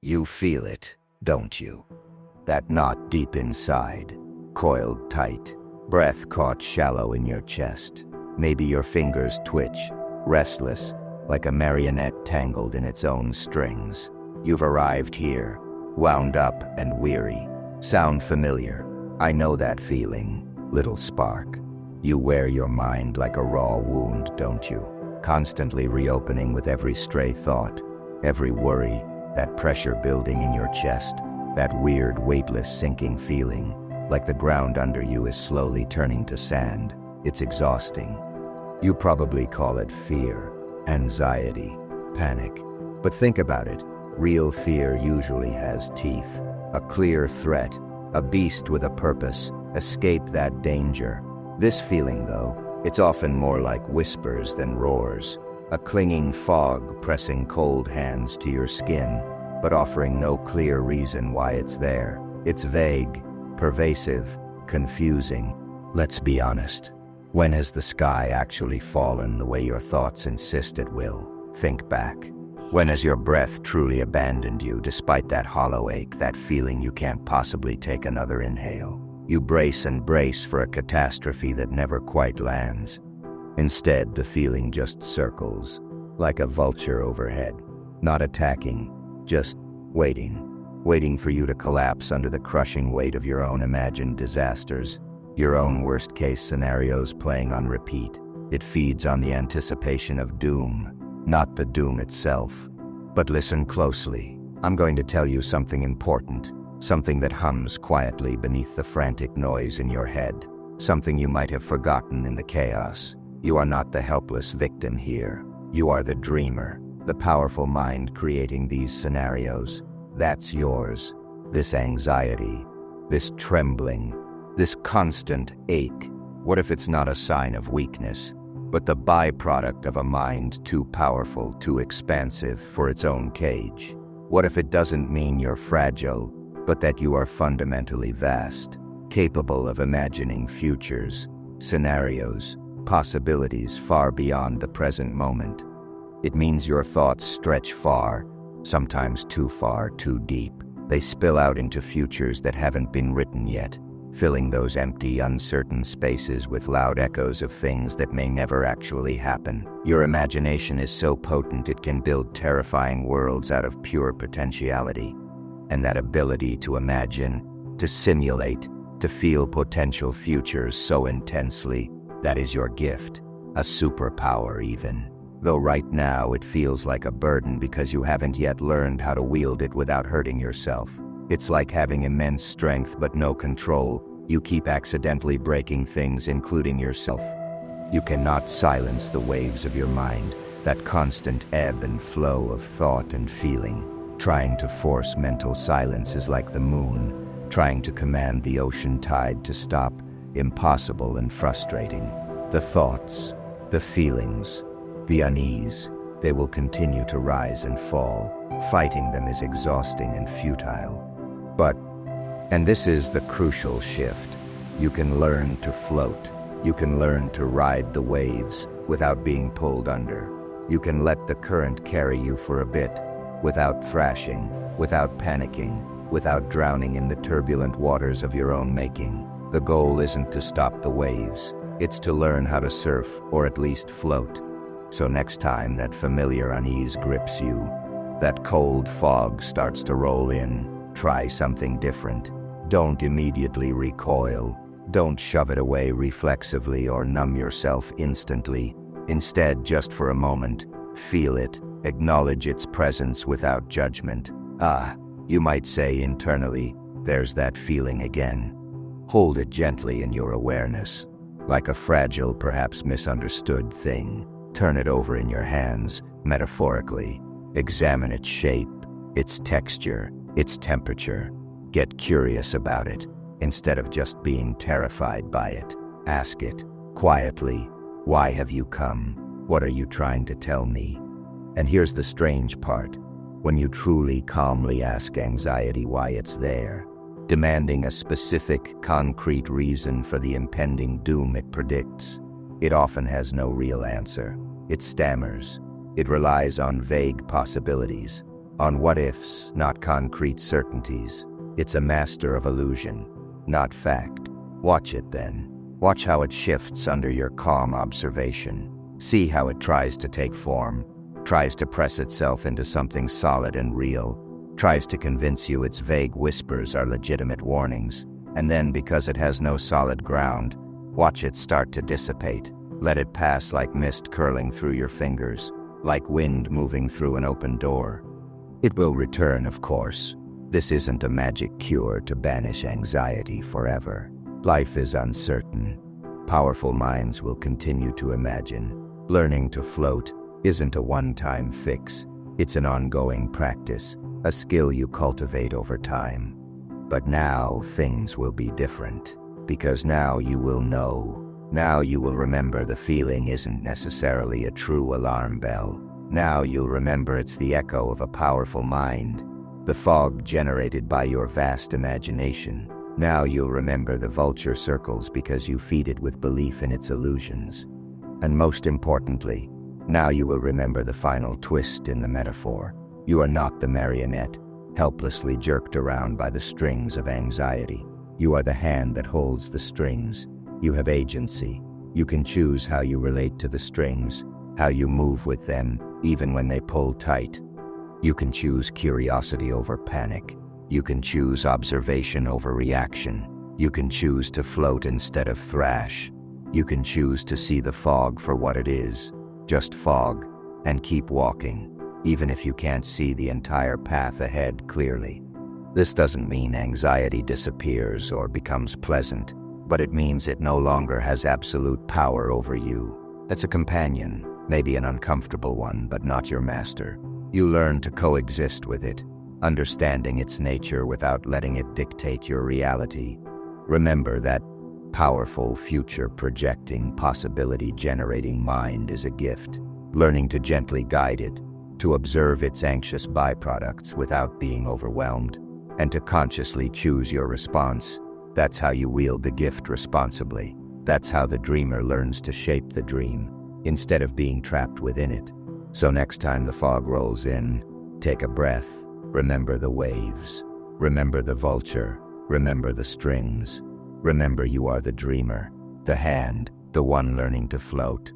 You feel it, don't you? That knot deep inside, coiled tight, breath caught shallow in your chest. Maybe your fingers twitch, restless, like a marionette tangled in its own strings. You've arrived here, wound up and weary. Sound familiar? I know that feeling, little spark. You wear your mind like a raw wound, don't you? Constantly reopening with every stray thought, every worry, that pressure building in your chest, that weird, weightless, sinking feeling, like the ground under you is slowly turning to sand. It's exhausting. You probably call it fear, anxiety, panic. But think about it. Real fear usually has teeth. A clear threat, a beast with a purpose. Escape that danger. This feeling, though, it's often more like whispers than roars. A clinging fog pressing cold hands to your skin, but offering no clear reason why it's there. It's vague, pervasive, confusing. Let's be honest. When has the sky actually fallen the way your thoughts insist it will? Think back. When has your breath truly abandoned you despite that hollow ache, that feeling you can't possibly take another inhale? You brace and brace for a catastrophe that never quite lands. Instead, the feeling just circles, like a vulture overhead, not attacking, just waiting for you to collapse under the crushing weight of your own imagined disasters, your own worst-case scenarios playing on repeat. It feeds on the anticipation of doom, not the doom itself. But listen closely. I'm going to tell you something important, something that hums quietly beneath the frantic noise in your head, something you might have forgotten in the chaos. You are not the helpless victim here. You are the dreamer, the powerful mind creating these scenarios. That's yours. This anxiety, this trembling, this constant ache. What if it's not a sign of weakness, but the byproduct of a mind too powerful, too expansive for its own cage? What if it doesn't mean you're fragile, but that you are fundamentally vast, capable of imagining futures, scenarios, possibilities far beyond the present moment? It means your thoughts stretch far, sometimes too far, too deep. They spill out into futures that haven't been written yet, filling those empty, uncertain spaces with loud echoes of things that may never actually happen. Your imagination is so potent it can build terrifying worlds out of pure potentiality. And that ability to imagine, to simulate, to feel potential futures so intensely, that is your gift, a superpower even. Though right now it feels like a burden because you haven't yet learned how to wield it without hurting yourself. It's like having immense strength but no control. You keep accidentally breaking things, including yourself. You cannot silence the waves of your mind, that constant ebb and flow of thought and feeling. Trying to force mental silence is like the moon, trying to command the ocean tide to stop, impossible and frustrating. The thoughts, the feelings, the unease, they will continue to rise and fall. Fighting them is exhausting and futile. But, and this is the crucial shift, you can learn to float. You can learn to ride the waves without being pulled under. You can let the current carry you for a bit, without thrashing, without panicking, without drowning in the turbulent waters of your own making. The goal isn't to stop the waves, it's to learn how to surf, or at least float. So next time that familiar unease grips you, that cold fog starts to roll in, try something different. Don't immediately recoil. Don't shove it away reflexively or numb yourself instantly. Instead, just for a moment, feel it, acknowledge its presence without judgment. You might say internally, there's that feeling again. Hold it gently in your awareness, like a fragile, perhaps misunderstood thing. Turn it over in your hands, metaphorically. Examine its shape, its texture, its temperature. Get curious about it, instead of just being terrified by it. Ask it, quietly, why have you come? What are you trying to tell me? And here's the strange part. When you truly calmly ask anxiety why it's there, demanding a specific, concrete reason for the impending doom it predicts, it often has no real answer. It stammers. It relies on vague possibilities. on what-ifs, not concrete certainties. It's a master of illusion, not fact. Watch it then. Watch how it shifts under your calm observation. See how it tries to take form, tries to press itself into something solid and real, tries to convince you its vague whispers are legitimate warnings, and then, because it has no solid ground, watch it start to dissipate. Let it pass like mist curling through your fingers, like wind moving through an open door. It will return, of course. This isn't a magic cure to banish anxiety forever. Life is uncertain. Powerful minds will continue to imagine. Learning to float isn't a one-time fix. It's an ongoing practice, a skill you cultivate over time. But now things will be different, because now you will know. Now you will remember the feeling isn't necessarily a true alarm bell. Now you'll remember it's the echo of a powerful mind, the fog generated by your vast imagination. Now you'll remember the vulture circles because you feed it with belief in its illusions. And most importantly, now you will remember the final twist in the metaphor. You are not the marionette, helplessly jerked around by the strings of anxiety. You are the hand that holds the strings. You have agency. You can choose how you relate to the strings, how you move with them, even when they pull tight. You can choose curiosity over panic. You can choose observation over reaction. You can choose to float instead of thrash. You can choose to see the fog for what it is, just fog, and keep walking, even if you can't see the entire path ahead clearly. This doesn't mean anxiety disappears or becomes pleasant, but it means it no longer has absolute power over you. It's a companion, maybe an uncomfortable one, but not your master. You learn to coexist with it, understanding its nature without letting it dictate your reality. Remember that powerful, future-projecting, possibility-generating mind is a gift. Learning to gently guide it, to observe its anxious byproducts without being overwhelmed, and to consciously choose your response. That's how you wield the gift responsibly. That's how the dreamer learns to shape the dream, instead of being trapped within it. So next time the fog rolls in, take a breath. Remember the waves. Remember the vulture. Remember the strings. Remember you are the dreamer, the hand, the one learning to float.